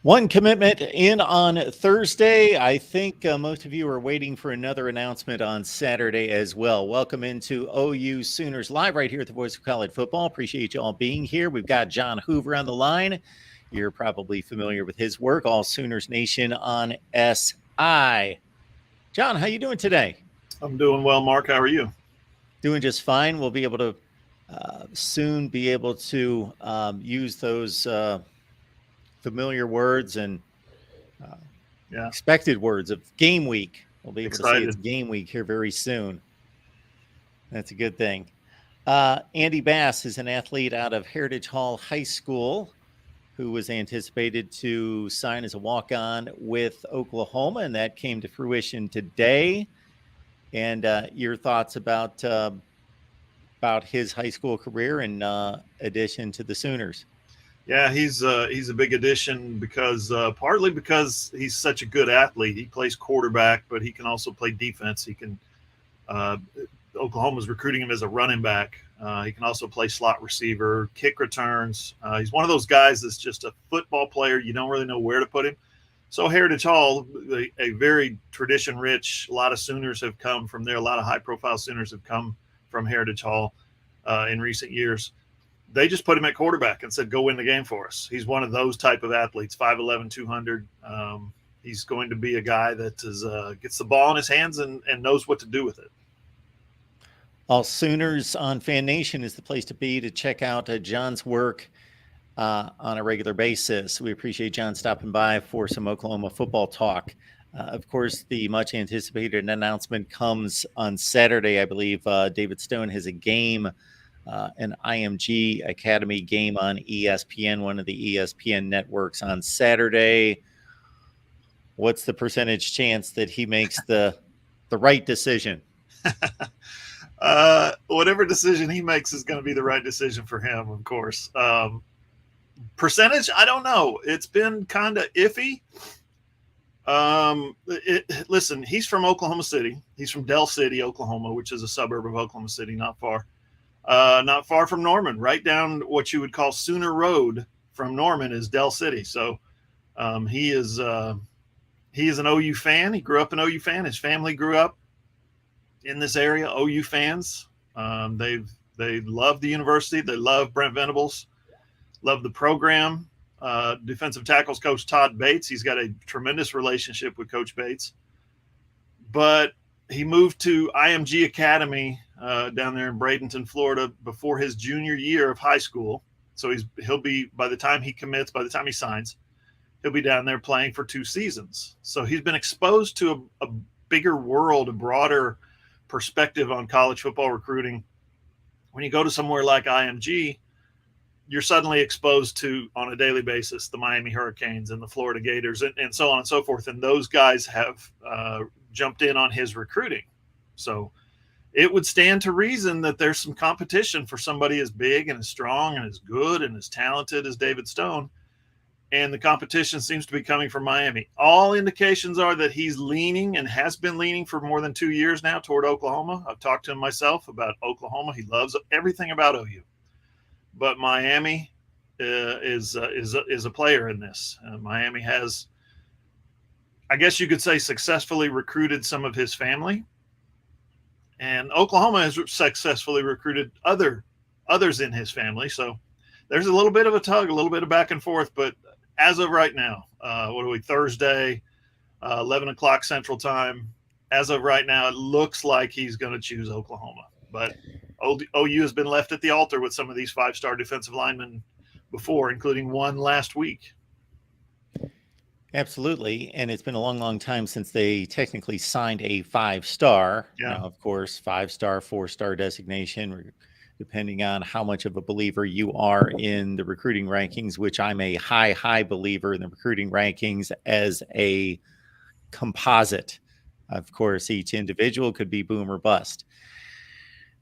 One commitment in on Thursday. I think most of you are waiting for another announcement on Saturday as well. Welcome into OU Sooners Live right here at the Voice of College Football. Appreciate you all being here. We've got John Hoover on the line. You're probably familiar with his work, All Sooners Nation on SI. John, how you doing today? I'm doing well, Mark. How are you? Doing just fine. We'll be able to soon be able to use those familiar words and uh, Yeah, expected words of game week. We'll be able to say it's excited. game week here very soon. That's a good thing. Andy Bass is an athlete out of Heritage Hall High School who was anticipated to sign as a walk-on with Oklahoma, and that came to fruition today. And your thoughts about his high school career and addition to the Sooners? Yeah, he's a big addition because partly because he's such a good athlete. He plays quarterback, but he can also play defense. He can. Uh, Oklahoma's recruiting him as a running back. He can also play slot receiver, kick returns. He's one of those guys that's just a football player. You don't really know where to put him. So Heritage Hall, a very tradition rich. A lot of Sooners have come from there. A lot of high profile Sooners have come from Heritage Hall in recent years. They just put him at quarterback and said, go win the game for us. He's one of those type of athletes, 5'11", 200. He's going to be a guy that gets the ball in his hands and knows what to do with it. All Sooners on Fan Nation is the place to be to check out John's work on a regular basis. We appreciate John stopping by for some Oklahoma football talk. Of course, the much anticipated announcement comes on Saturday. I believe David Stone has a game, an IMG Academy game on ESPN, one of the ESPN networks on Saturday. What's the percentage chance that he makes the right decision? Whatever decision he makes is going to be the right decision for him, of course. Percentage, I don't know. It's been kind of iffy. Listen, he's from Oklahoma City. He's from Del City, Oklahoma, which is a suburb of Oklahoma City, not far from Norman. Right down what you would call Sooner Road from Norman is Del City. So he is an OU fan. He grew up an OU fan. His family grew up in this area, OU fans. They love the university. They love Brent Venables, love the program. Defensive tackles coach Todd Bates. He's got a tremendous relationship with Coach Bates. But he moved to IMG Academy down there in Bradenton, Florida, before his junior year of high school. So he'll be, by the time he commits, by the time he signs, he'll be down there playing for 2 seasons. So he's been exposed to a bigger world, a broader perspective on college football recruiting. When you go to somewhere like IMG, you're suddenly exposed to, on a daily basis, the Miami Hurricanes and the Florida Gators and so on and so forth. And those guys have jumped in on his recruiting. So it would stand to reason that there's some competition for somebody as big and as strong and as good and as talented as David Stone. And the competition seems to be coming from Miami. All indications are that he's leaning and has been leaning for more than 2 years now toward Oklahoma. I've talked to him myself about Oklahoma. He loves everything about OU. But Miami is a player in this. Miami has, I guess you could say, successfully recruited some of his family, and Oklahoma has successfully recruited others in his family. So there's a little bit of a tug, a little bit of back and forth. But as of right now, Thursday, 11 o'clock Central Time. As of right now, it looks like he's going to choose Oklahoma. But OU has been left at the altar with some of these 5-star defensive linemen before, including one last week. Absolutely. And it's been a long, long time since they technically signed a 5-star. Yeah. Now, of course, 5-star, 4-star designation, depending on how much of a believer you are in the recruiting rankings, which I'm a high believer in the recruiting rankings as a composite. Of course, each individual could be boom or bust.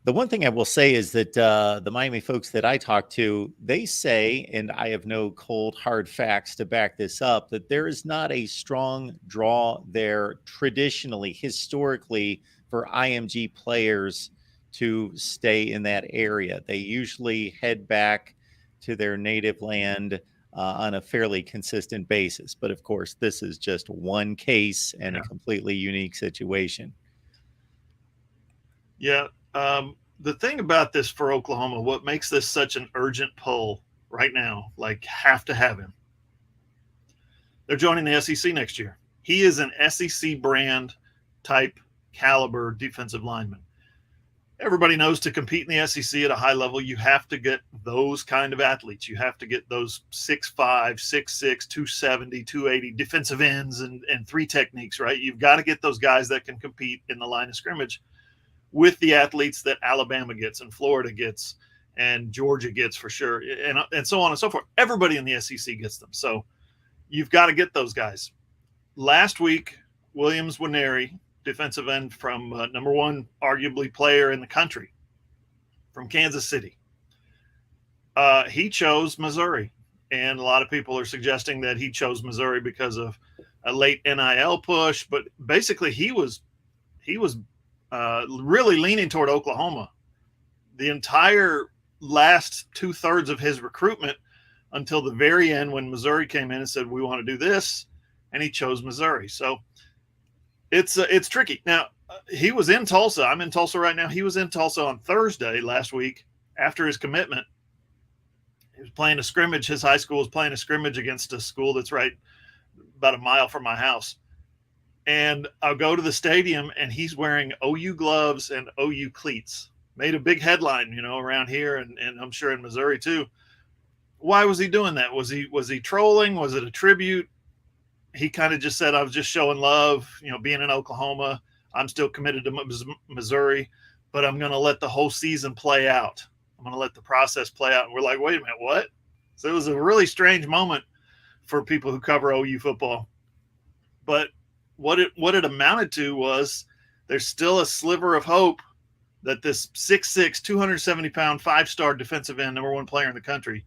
The one thing I will say is that the Miami folks that I talk to, they say, and I have no cold, hard facts to back this up, that there is not a strong draw there traditionally, historically, for IMG players to stay in that area. They usually head back to their native land on a fairly consistent basis. But of course, this is just one case and a completely unique situation. Yeah. The thing about this for Oklahoma, what makes this such an urgent pull right now, like have to have him, they're joining the SEC next year. He is an SEC brand type caliber defensive lineman. Everybody knows to compete in the SEC at a high level, you have to get those kind of athletes. You have to get those 6'5", 6'6", 270, 280 defensive ends and three techniques, right? You've got to get those guys that can compete in the line of scrimmage with the athletes that Alabama gets and Florida gets and Georgia gets for sure, and so on and so forth. Everybody in the SEC gets them. So you've got to get those guys. Last week, Williams Nwaneri, defensive end from number one, arguably player in the country from Kansas City. He chose Missouri. And a lot of people are suggesting that he chose Missouri because of a late NIL push. But basically, he was really leaning toward Oklahoma the entire last 2/3 of his recruitment until the very end when Missouri came in and said, we want to do this. And he chose Missouri. So it's tricky. Now, he was in Tulsa. I'm in Tulsa right now. He was in Tulsa on Thursday last week after his commitment. He was playing a scrimmage. His high school was playing a scrimmage against a school that's right about a mile from my house. And I'll go to the stadium, and he's wearing OU gloves and OU cleats. Made a big headline, around here, and I'm sure in Missouri too. Why was he doing that? Was he trolling? Was it a tribute? He kind of just said, I was just showing love, being in Oklahoma. I'm still committed to Missouri, but I'm going to let the whole season play out. I'm going to let the process play out. And we're like, wait a minute, what? So it was a really strange moment for people who cover OU football. But what it amounted to was there's still a sliver of hope that this 6'6", 270-pound, 5-star defensive end, number one player in the country,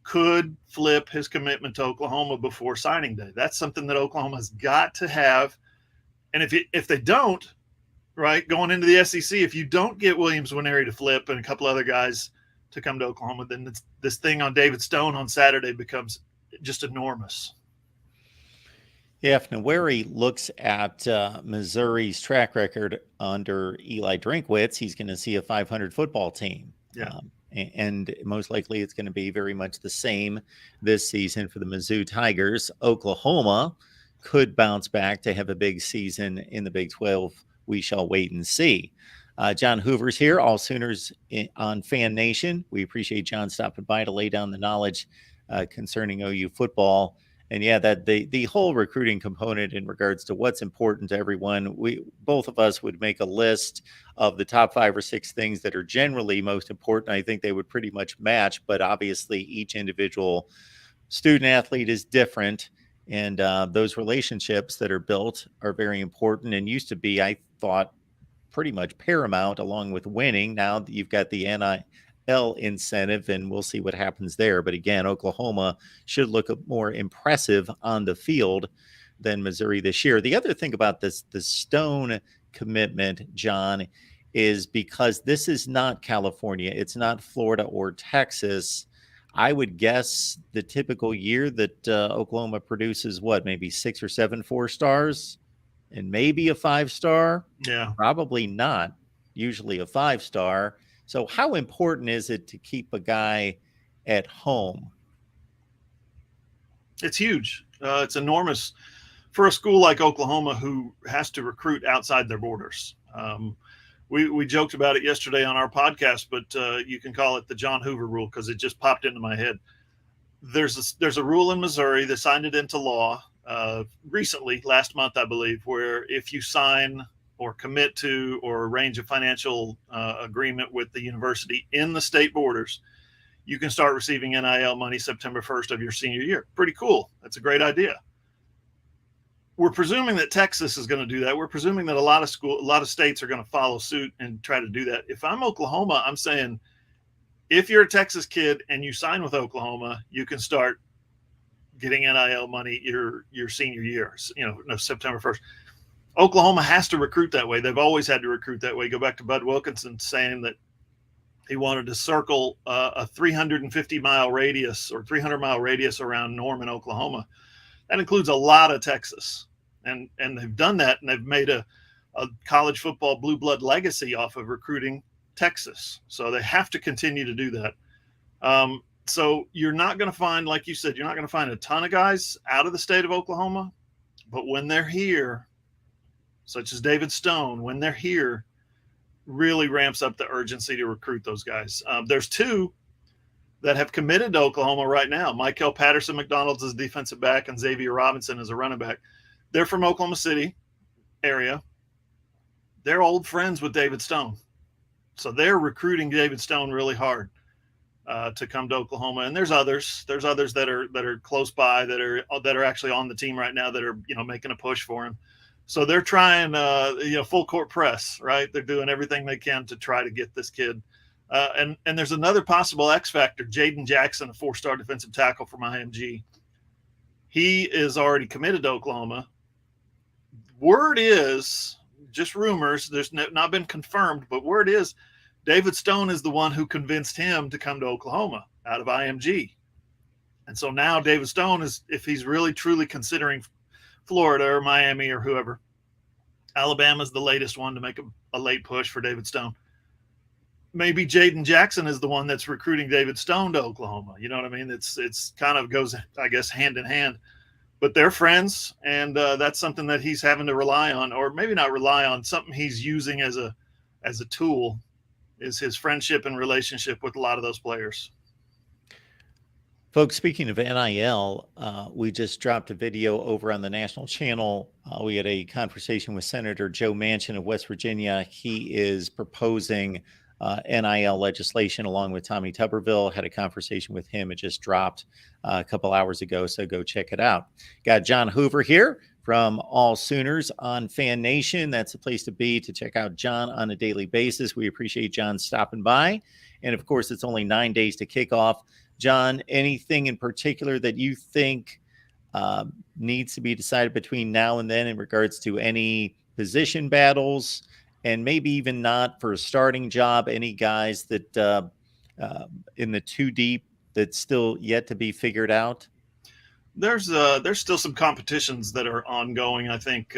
could flip his commitment to Oklahoma before signing day. That's something that Oklahoma's got to have. And if they don't, right, going into the SEC, if you don't get Williams Nwaneri to flip and a couple other guys to come to Oklahoma, then this thing on David Stone on Saturday becomes just enormous. Yeah, if Nwaneri looks at Missouri's track record under Eli Drinkwitz, he's going to see a 500 football team. Yeah. And most likely it's going to be very much the same this season for the Mizzou Tigers. Oklahoma could bounce back to have a big season in the Big 12. We shall wait and see. John Hoover's here, all Sooners on Fan Nation. We appreciate John stopping by to lay down the knowledge concerning OU football. And yeah, that the whole recruiting component in regards to what's important to everyone, both of us would make a list of the top 5 or 6 things that are generally most important. I think they would pretty much match, but obviously each individual student athlete is different. And those relationships that are built are very important and used to be, I thought, pretty much paramount along with winning. Now that you've got the NIL incentive, and we'll see what happens there. But again, Oklahoma should look more impressive on the field than Missouri this year. The other thing about the Stone commitment, John, is because this is not California, it's not Florida or Texas. I would guess the typical year that Oklahoma produces maybe 6 or 7 4-stars and maybe a 5-star. Yeah, probably not. Usually a 5-star. So how important is it to keep a guy at home? it's huge. It's enormous for a school like Oklahoma who has to recruit outside their borders. We joked about it yesterday on our podcast, but you can call it the John Hoover rule because it just popped into my head. There's a rule in Missouri. They signed it into law recently, last month, I believe, where if you sign or commit to or arrange a financial agreement with the university in the state borders, you can start receiving NIL money September 1st of your senior year. Pretty cool. That's a great idea. We're presuming that Texas is going to do that. We're presuming that a lot of states are going to follow suit and try to do that. If I'm Oklahoma, I'm saying if you're a Texas kid and you sign with Oklahoma, you can start getting NIL money your senior year, September 1st. Oklahoma has to recruit that way. They've always had to recruit that way. Go back to Bud Wilkinson saying that He wanted to circle a 350-mile radius or 300-mile radius around Norman, Oklahoma. That includes a lot of Texas, and they've done that, and they've made a college football blue blood legacy off of recruiting Texas. So they have to continue to do that. So you're not going to find, like you said, you're not going to find a ton of guys out of the state of Oklahoma, but when they're here, such as David Stone, when they're here, really ramps up the urgency to recruit those guys. There's two that have committed to Oklahoma right now. Michael Patterson McDonald's is a defensive back, and Xavier Robinson is a running back. They're from Oklahoma City area. They're old friends with David Stone. So they're recruiting David Stone really hard to come to Oklahoma. And there's others that are close by that are actually on the team right now that are, making a push for him. So they're trying, full court press, right? They're doing everything they can to try to get this kid. And there's another possible X factor, Jaden Jackson, a 4-star defensive tackle from IMG. He is already committed to Oklahoma. Word is, just rumors, there's not been confirmed, but word is David Stone is the one who convinced him to come to Oklahoma out of IMG. And so now David Stone is, if he's really truly considering Florida or Miami or whoever, Alabama's the latest one to make a late push for David Stone. Maybe Jaden Jackson is the one that's recruiting David Stone to Oklahoma. You know what I mean? It's kind of goes, I guess, hand in hand. But they're friends, and that's something that he's having to rely on, or maybe not rely on, something he's using as a tool is his friendship and relationship with a lot of those players. Folks, speaking of NIL, we just dropped a video over on the national channel. We had a conversation with Senator Joe Manchin of West Virginia. He is proposing NIL legislation along with Tommy Tuberville. Had a conversation with him. It just dropped a couple hours ago, so go check it out. Got John Hoover here from All Sooners on Fan Nation. That's the place to be to check out John on a daily basis. We appreciate John stopping by. And of course, it's only 9 days to kick off. John, anything in particular that you think needs to be decided between now and then in regards to any position battles, and maybe even not for a starting job, any guys that in the 2 deep that's still yet to be figured out? There's still some competitions that are ongoing. I think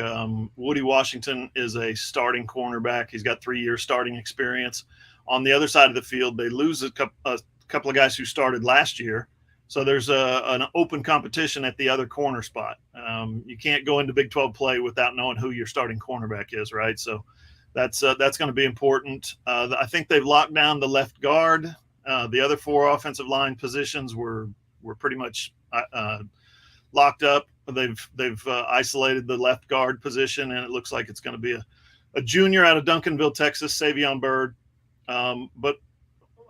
Woody Washington is a starting cornerback. He's got 3 years starting experience. On the other side of the field, they lose a couple of guys who started last year. So there's an open competition at the other corner spot. You can't go into Big 12 play without knowing who your starting cornerback is, right? So that's going to be important. I think they've locked down the left guard. The other 4 offensive line positions were pretty much locked up. They've isolated the left guard position, and it looks like it's going to be a junior out of Duncanville, Texas, Savion Byrd. But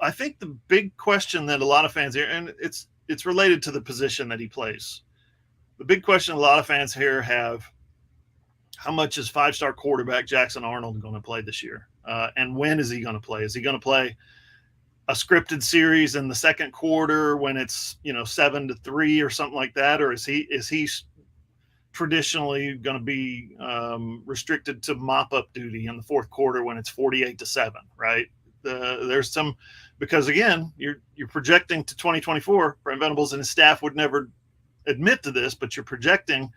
I think the big question that a lot of fans here, and it's related to the position that he plays. The big question a lot of fans here have: how much is 5-star quarterback Jackson Arnold going to play this year? And when is he going to play? Is he going to play a scripted series in the second quarter when it's 7-3 or something like that, or is he traditionally going to be restricted to mop-up duty in the fourth quarter when it's 48-7, right? There's some, because again, you're projecting to 2024. Brent Venables and his staff would never admit to this, but you're projecting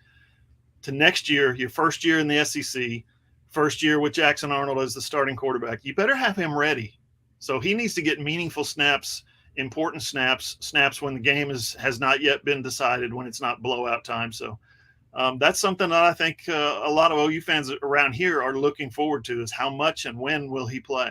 to next year, your first year in the SEC, first year with Jackson Arnold as the starting quarterback. You better have him ready. So he needs to get meaningful snaps, important snaps when the game has not yet been decided, when it's not blowout time. So that's something that I think a lot of OU fans around here are looking forward to, is how much and when will he play?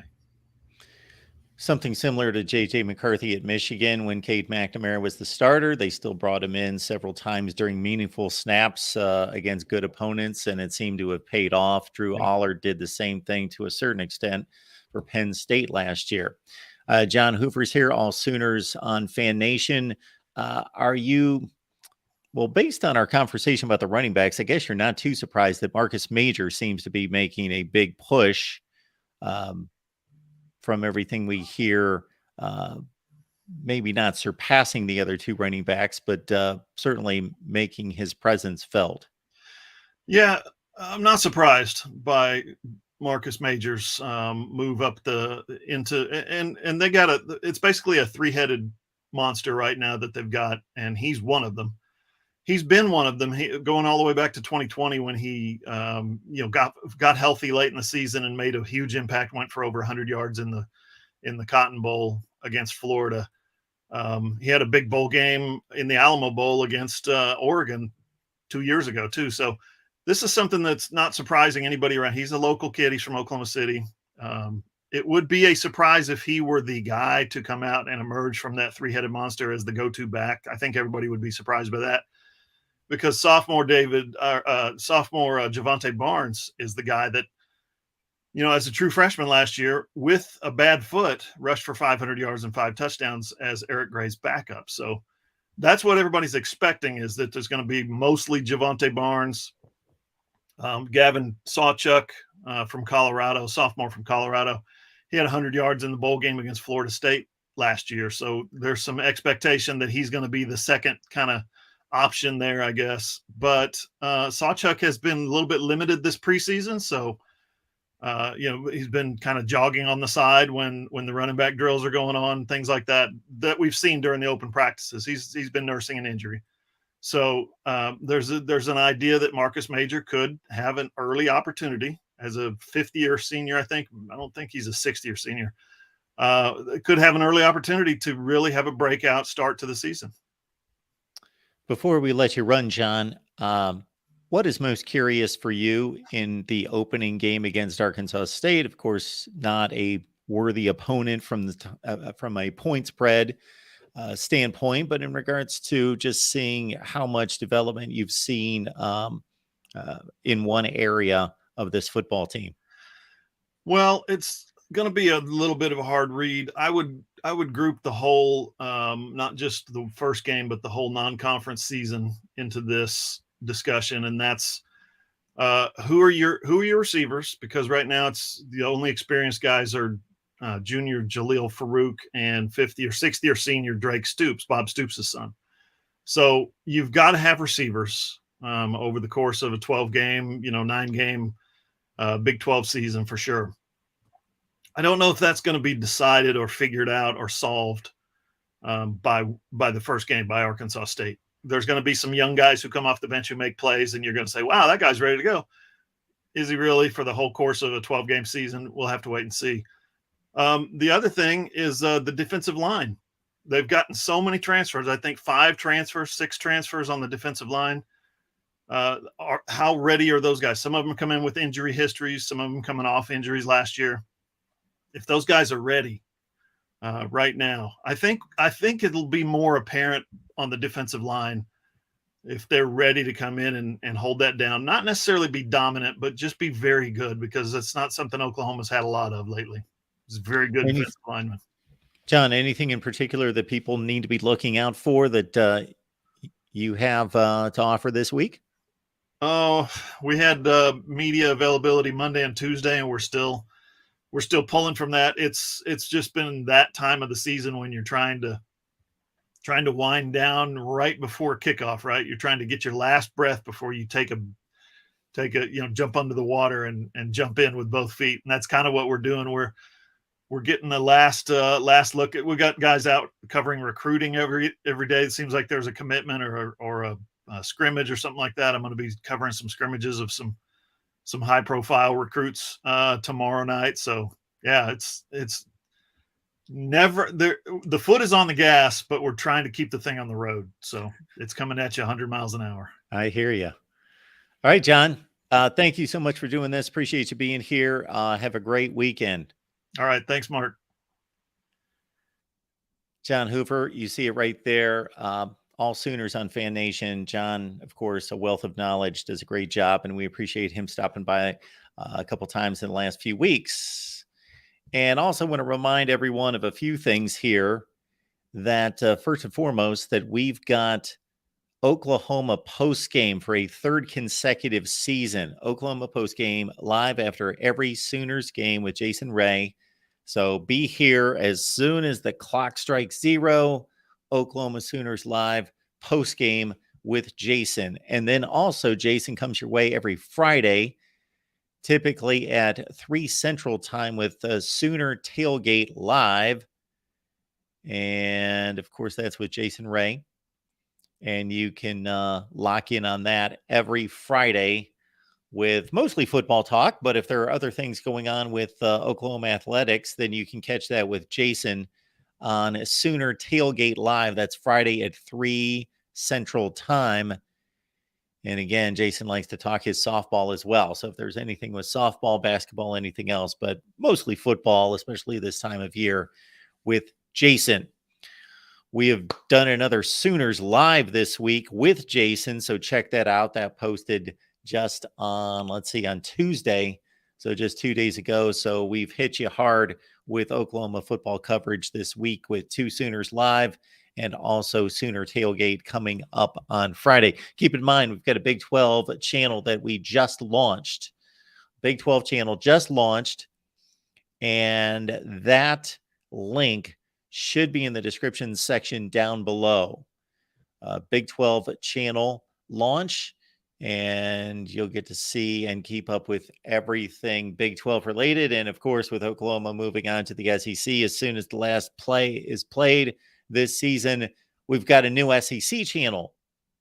Something similar to J.J. McCarthy at Michigan when Cade McNamara was the starter. They still brought him in several times during meaningful snaps against good opponents, and it seemed to have paid off. Drew Aller did the same thing to a certain extent for Penn State last year. John Hoover's here, All Sooners on Fan Nation. Are you, well, based on our conversation about the running backs, I guess you're not too surprised that Marcus Major seems to be making a big push. From everything we hear, maybe not surpassing the other 2 running backs, but certainly making his presence felt. Yeah, I'm not surprised by Marcus Majors move up and they got it's basically a three-headed monster right now that they've got, and he's one of them. He's been one of them, going all the way back to 2020 when he got healthy late in the season and made a huge impact, went for over 100 yards in the Cotton Bowl against Florida. He had a big bowl game in the Alamo Bowl against Oregon 2 years ago too. So this is something that's not surprising anybody around. He's a local kid. He's from Oklahoma City. It would be a surprise if he were the guy to come out and emerge from that three-headed monster as the go-to back. I think everybody would be surprised by that, because sophomore Javante Barnes is the guy that, as a true freshman last year with a bad foot, rushed for 500 yards and 5 touchdowns as Eric Gray's backup. So that's what everybody's expecting, is that there's going to be mostly Javante Barnes. Gavin Sawchuk from Colorado, sophomore from Colorado. He had 100 yards in the bowl game against Florida State last year. So there's some expectation that he's going to be the second kind of option there, I guess. But Sawchuk has been a little bit limited this preseason. So, he's been kind of jogging on the side when the running back drills are going on, things like that we've seen during the open practices. He's been nursing an injury. So there's an idea that Marcus Major could have an early opportunity as a fifth-year senior. I don't think he's a sixth-year senior. Could have an early opportunity to really have a breakout start to the season. Before we let you run, John, what is most curious for you in the opening game against Arkansas State? Of course, not a worthy opponent from a point spread standpoint, but in regards to just seeing how much development you've seen in one area of this football team. Well, it's going to be a little bit of a hard read. I would group the whole, not just the first game, but the whole non-conference season into this discussion, and that's who are your receivers? Because right now it's the only experienced guys are junior Jaleel Farouk and 50 or 60 senior Drake Stoops, Bob Stoops' son. So you've got to have receivers over the course of a 12-game, 9-game Big 12 season for sure. I don't know if that's going to be decided or figured out or solved by the first game by Arkansas State. There's going to be some young guys who come off the bench who make plays, and you're going to say, wow, that guy's ready to go. Is he really for the whole course of a 12-game season? We'll have to wait and see. The other thing is the defensive line. They've gotten so many transfers. I think 6 transfers on the defensive line. How ready are those guys? Some of them come in with injury histories. Some of them coming off injuries last year. If those guys are ready right now, I think it'll be more apparent on the defensive line if they're ready to come in and hold that down. Not necessarily be dominant, but just be very good, because it's not something Oklahoma's had a lot of lately. It's very good defensive lineman. John, anything in particular that people need to be looking out for that you have to offer this week? Oh, we had media availability Monday and Tuesday, and we're still pulling from that. It's just been that time of the season when you're trying to wind down right before kickoff, right? You're trying to get your last breath before you take a jump under the water and jump in with both feet. And that's kind of what we're doing. We're getting the last look at. We got guys out covering recruiting every day. It seems like there's a commitment or a scrimmage or something like that. I'm going to be covering some scrimmages of some high profile recruits tomorrow night. So yeah, it's never there. The foot is on the gas, but we're trying to keep the thing on the road. So it's coming at you 100 miles an hour. I hear you. All right, John. Thank you so much for doing this. Appreciate you being here. Have a great weekend. All right. Thanks, Mark. John Hoover, you see it right there. All Sooners on Fan Nation. John, of course, a wealth of knowledge, does a great job, and we appreciate him stopping by a couple times in the last few weeks. And also want to remind everyone of a few things here, that first and foremost, that we've got Oklahoma postgame for a third consecutive season. Oklahoma postgame live after every Sooners game with Jason Ray. So be here as soon as the clock strikes 0. Oklahoma Sooners live postgame with Jason. And then also Jason comes your way every Friday typically at 3 Central Time with Sooner Tailgate Live. And of course, that's with Jason Ray. And you can lock in on that every Friday with mostly football talk. But if there are other things going on with Oklahoma athletics, then you can catch that with Jason on Sooner Tailgate Live. That's Friday at 3 Central Time. And again, Jason likes to talk his softball as well. So if there's anything with softball, basketball, anything else, but mostly football, especially this time of year with Jason. We have done another Sooners Live this week with Jason. So check that out. That posted just on, on Tuesday. So just 2 days ago. So we've hit you hard with Oklahoma football coverage this week with 2 Sooners Live and also Sooner Tailgate coming up on Friday. Keep in mind, we've got a Big 12 channel that we just launched. Big 12 channel just launched. And that link should be in the description section down below. Big 12 channel launch, and you'll get to see and keep up with everything Big 12 related. And of course, with Oklahoma moving on to the SEC, as soon as the last play is played this season, we've got a new SEC channel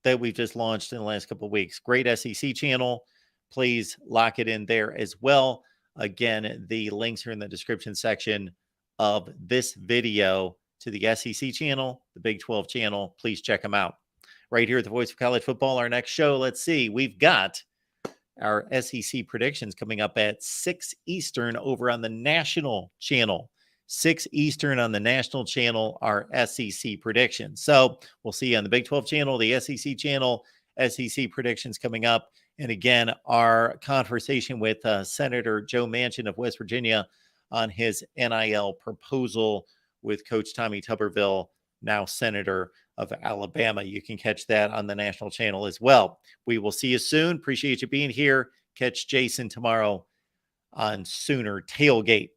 that we've just launched in the last couple of weeks. Great SEC channel. Please lock it in there as well. Again, the links are in the description section of this video to the SEC channel, the Big 12 channel. Please check them out. Right here at the Voice of College Football, our next show, let's see, we've got our SEC predictions coming up at 6 Eastern over on the national channel. 6 Eastern on the national channel, our SEC predictions. So we'll see you on the Big 12 channel, the SEC channel, SEC predictions coming up. And again, our conversation with Senator Joe Manchin of West Virginia on his NIL proposal with Coach Tommy Tuberville, now Senator of Alabama. You can catch that on the national channel as well. We will see you soon. Appreciate you being here. Catch Jason tomorrow on Sooner Tailgate.